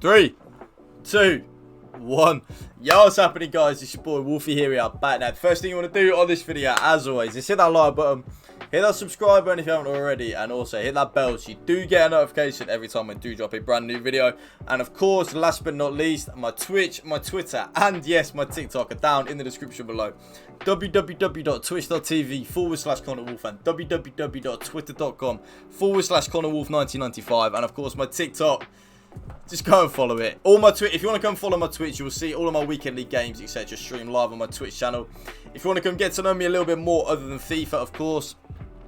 3, 2, 1. Yo, what's happening, guys? It's your boy Wolfie here. We are back now. The first thing you want to do on this video, as always, is hit that like button, hit that subscribe button if you haven't already, and also hit that bell so you do get a notification every time I do drop a brand new video. And of course, last but not least, my Twitch, my Twitter, and yes, my TikTok are down in the description below. www.twitch.tv/Connor Woolf and www.twitter.com/Connor Woolf 1995. And of course, my TikTok. Just go and follow it. If you want to come follow my Twitch, you will see all of my weekend league games, etc. stream live on my Twitch channel. If you want to come get to know me a little bit more other than FIFA, of course,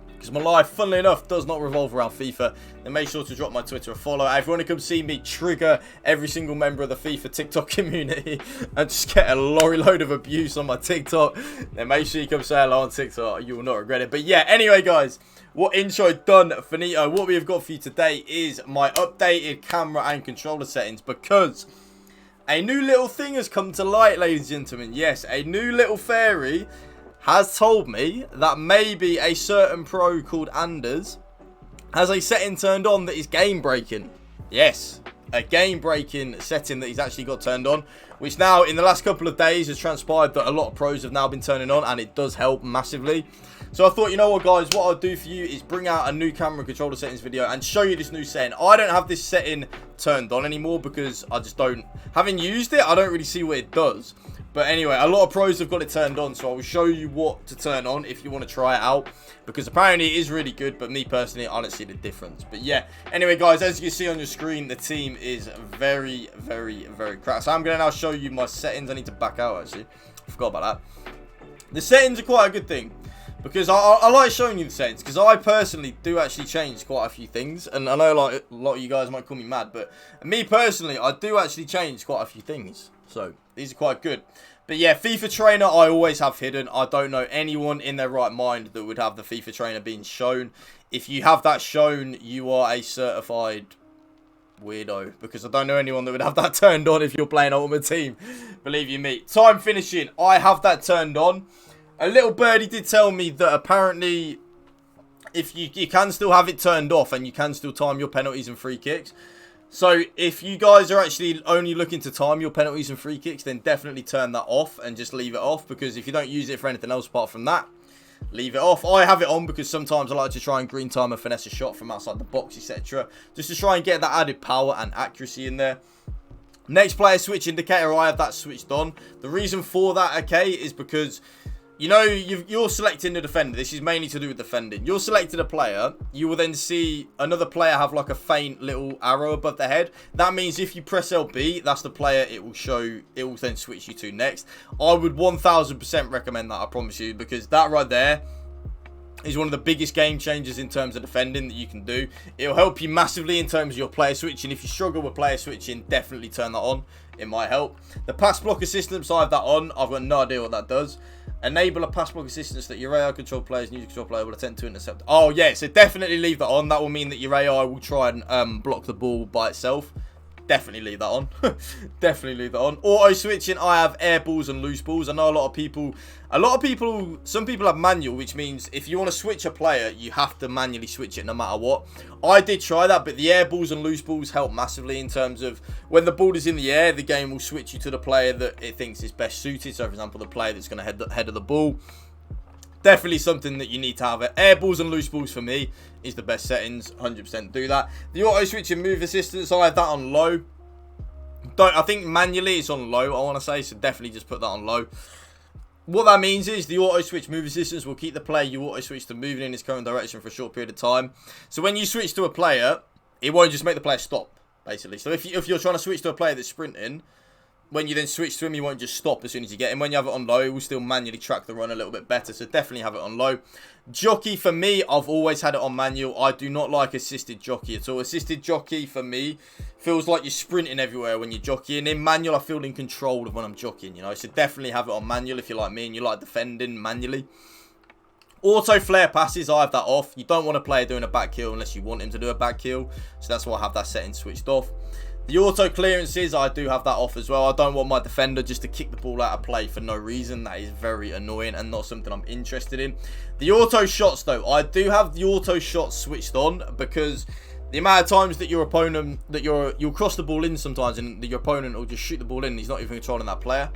because my life, funnily enough, does not revolve around FIFA, then make sure to drop my Twitter a follow. And if you want to come see me trigger every single member of the FIFA TikTok community and just get a lorry load of abuse on my TikTok, then make sure you come say hello on TikTok. You will not regret it. But yeah, anyway, guys, what intro done, finito. What we have got for you today is my updated camera and controller settings, because a new little thing has come to light, ladies and gentlemen. Yes, a new little fairy has told me that maybe a certain pro called Anders has a setting turned on that is game breaking. Yes, a game breaking setting that he's actually got turned on, which now in the last couple of days has transpired that a lot of pros have now been turning on, and it does help massively. So I thought, you know what, guys, what I'll do for you is bring out a new camera and controller settings video and show you this new setting. I don't have this setting turned on anymore because I just don't, having used it, I don't really see what it does. But anyway, a lot of pros have got it turned on, so I will show you what to turn on if you want to try it out, because apparently it is really good, but me personally, I don't see the difference. But yeah, anyway, guys, as you can see on your screen, the team is very, very, very crap. So I'm going to now show you my settings. I need to back out, actually. I forgot about that. The settings are quite a good thing, because I like showing you the settings, because I personally do actually change quite a few things. And I know like a lot of you guys might call me mad, but me personally, I do actually change quite a few things. So these are quite good. But yeah, FIFA trainer I always have hidden. I don't know anyone in their right mind that would have the FIFA trainer being shown. If you have that shown, you are a certified weirdo, because I don't know anyone that would have that turned on if you're playing Ultimate Team. Believe you me. Time finishing, I have that turned on. A little birdie did tell me that apparently if you can still have it turned off and you can still time your penalties and free kicks. So if you guys are actually only looking to time your penalties and free kicks, then definitely turn that off and just leave it off, because if you don't use it for anything else apart from that, leave it off. I have it on because sometimes I like to try and green time and finesse a shot from outside the box, etc. Just to try and get that added power and accuracy in there. Next player switch indicator, I have that switched on. The reason for that, okay, is because, you know, you're selecting the defender. This is mainly to do with defending. You're selected a player. You will then see another player have like a faint little arrow above their head. That means if you press LB, that's the player it will show. It will then switch you to next. I would 1000% recommend that, I promise you, because that right there is one of the biggest game changers in terms of defending that you can do. It'll help you massively in terms of your player switching. If you struggle with player switching, definitely turn that on. It might help. The pass block assistance, I have that on. I've got no idea what that does. Enable a pass block assistance that your AI control players and user control player will attempt to intercept. Oh yeah, so definitely leave that on. That will mean that your AI will try and block the ball by itself. Definitely leave that on. Definitely leave that on. Auto switching, I have air balls and loose balls. I know some people have manual, which means if you want to switch a player, you have to manually switch it no matter what. I did try that, but the air balls and loose balls help massively in terms of when the ball is in the air, the game will switch you to the player that it thinks is best suited. So for example, the player that's going to head of the ball. Definitely something that you need to have. Air balls and loose balls for me is the best settings. 100% do that. The auto switch and move assistance, I have that on low. I think manually it's on low, I want to say, so definitely just put that on low. What that means is the auto switch move assistance will keep the player you auto switch to moving in his current direction for a short period of time. So when you switch to a player, it won't just make the player stop, basically. So if you're trying to switch to a player that's sprinting, when you then switch to him, you won't just stop as soon as you get him. When you have it on low, it will still manually track the run a little bit better. So definitely have it on low. Jockey, for me, I've always had it on manual. I do not like assisted jockey at all. Assisted jockey, for me, feels like you're sprinting everywhere when you're jockeying. In manual, I feel in control of when I'm jockeying, you know. So definitely have it on manual if you're like me and you like defending manually. Auto flare passes, I have that off. You don't want a player doing a back heel unless you want him to do a back heel. So that's why I have that setting switched off. The auto clearances, I do have that off as well. I don't want my defender just to kick the ball out of play for no reason. That is very annoying and not something I'm interested in. The auto shots, though, I do have the auto shots switched on because The amount of times that your opponent, you'll cross the ball in sometimes, and your opponent will just shoot the ball in, and he's not even controlling that player.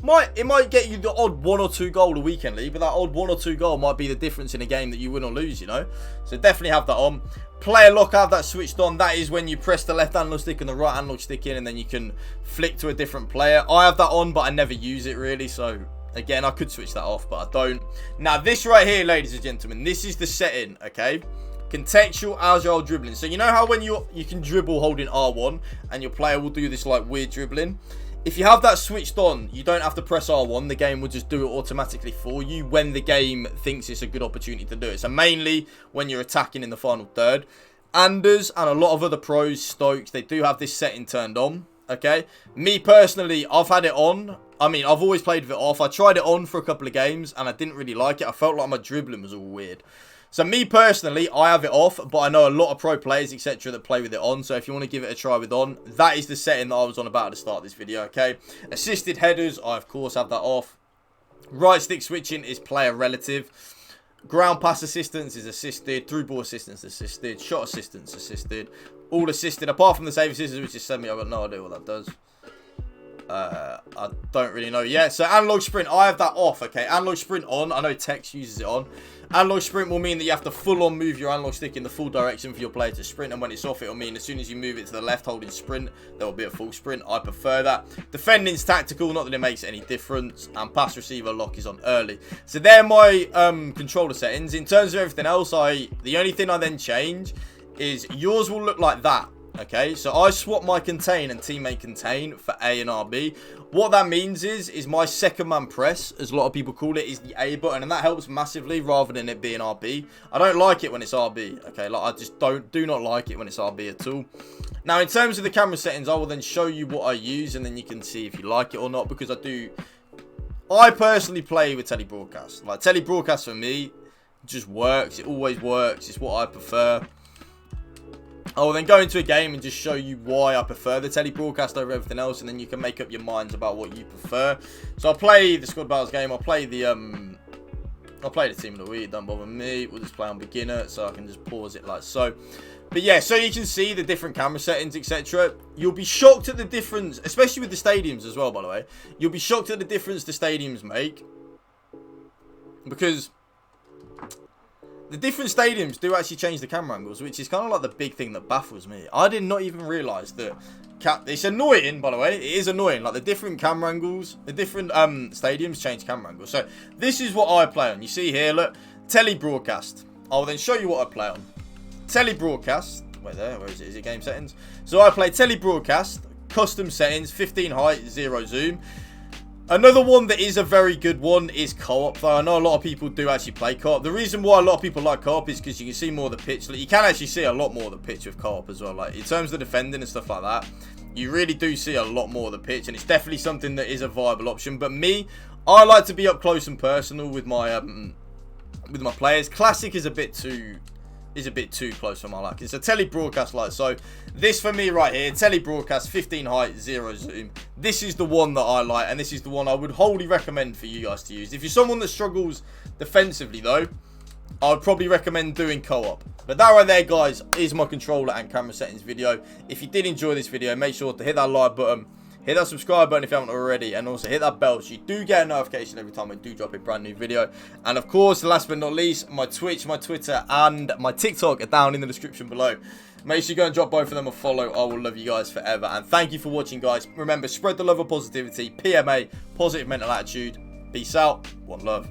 It might get you the odd 1 or 2 goal a weekend league, but that odd 1 or 2 goal might be the difference in a game that you win or lose, you know. So definitely have that on. Player lock, have that switched on. That is when you press the left analog stick and the right analog stick in, and then you can flick to a different player. I have that on, but I never use it really, so again, I could switch that off, but I don't. Now, this right here, ladies and gentlemen, this is the setting, okay? Contextual agile dribbling. So you know how when you can dribble holding R1, and your player will do this like weird dribbling? If you have that switched on, you don't have to press R1. The game will just do it automatically for you when the game thinks it's a good opportunity to do it. So mainly when you're attacking in the final third. Anders and a lot of other pros, Stokes, they do have this setting turned on. Okay? Me personally, I've had it on. I mean, I've always played with it off. I tried it on for a couple of games and I didn't really like it. I felt like my dribbling was all weird. So me personally, I have it off, but I know a lot of pro players, etc. that play with it on. So if you want to give it a try with on, that is the setting that I was on about at the start of this video, okay? Assisted headers, I of course have that off. Right stick switching is player relative. Ground pass assistance is assisted. Through ball assistance assisted. Shot assistance assisted. All assisted, apart from the save assistance, which is semi. I've got no idea what that does. I don't really know yet. So analog sprint, I have that off, okay? Analog sprint on. I know Tex uses it on. Analog sprint will mean that you have to full on move your analog stick in the full direction for your player to sprint, and when it's off, it will mean as soon as you move it to the left holding sprint, there will be a full sprint. I prefer that. Defending's tactical, not that it makes any difference, and pass receiver lock is on early. So they're my controller settings. In terms of everything else, the only thing I then change is yours will look like that. Okay, so I swap my contain and teammate contain for A and RB. What that means is my second man press, as a lot of people call it, is the A button, and that helps massively rather than it being RB. I don't like it when it's RB, okay? Like, I just do not like it when it's RB at all. Now, in terms of the camera settings, I will then show you what I use, and then you can see if you like it or not, because I personally play with telebroadcast. Like, telebroadcast for me just works. It always works. It's what I prefer. I will then go into a game and just show you why I prefer the telebroadcast over everything else, and then you can make up your minds about what you prefer. So I'll play the squad battles game. I'll play the team of the week. Don't bother me. We'll just play on beginner, so I can just pause it like so. But yeah, so you can see the different camera settings, etc. You'll be shocked at the difference, especially with the stadiums as well, by the way. You'll be shocked at the difference the stadiums make, because the different stadiums do actually change the camera angles, which is kind of like the big thing that baffles me. I did not even realise that. It's annoying, by the way. It is annoying. Like, the different camera angles, the different stadiums change camera angles. So, this is what I play on. You see here, look, telebroadcast. I'll then show you what I play on. Telebroadcast. Wait there, where is it? Is it game settings? So, I play telebroadcast, custom settings, 15 height, 0 zoom. Another one that is a very good one is co-op, though. I know a lot of people do actually play co-op. The reason why a lot of people like co-op is because you can see more of the pitch. Like, you can actually see a lot more of the pitch with co-op as well. Like, in terms of defending and stuff like that, you really do see a lot more of the pitch, and it's definitely something that is a viable option. But me, I like to be up close and personal with my players. Classic is a bit too close for my liking. It's a telebroadcast light. So this for me right here, telebroadcast, 15 height, 0 zoom. This is the one that I like, and this is the one I would wholly recommend for you guys to use. If you're someone that struggles defensively though, I would probably recommend doing co-op. But that right there, guys, is my controller and camera settings video. If you did enjoy this video, make sure to hit that like button, hit that subscribe button if you haven't already, and also hit that bell so you do get a notification every time I do drop a brand new video. And of course, last but not least, my Twitch, my Twitter, and my TikTok are down in the description below. Make sure you go and drop both of them a follow. I will love you guys forever. And thank you for watching, guys. Remember, spread the love of positivity. PMA, positive mental attitude. Peace out. One love.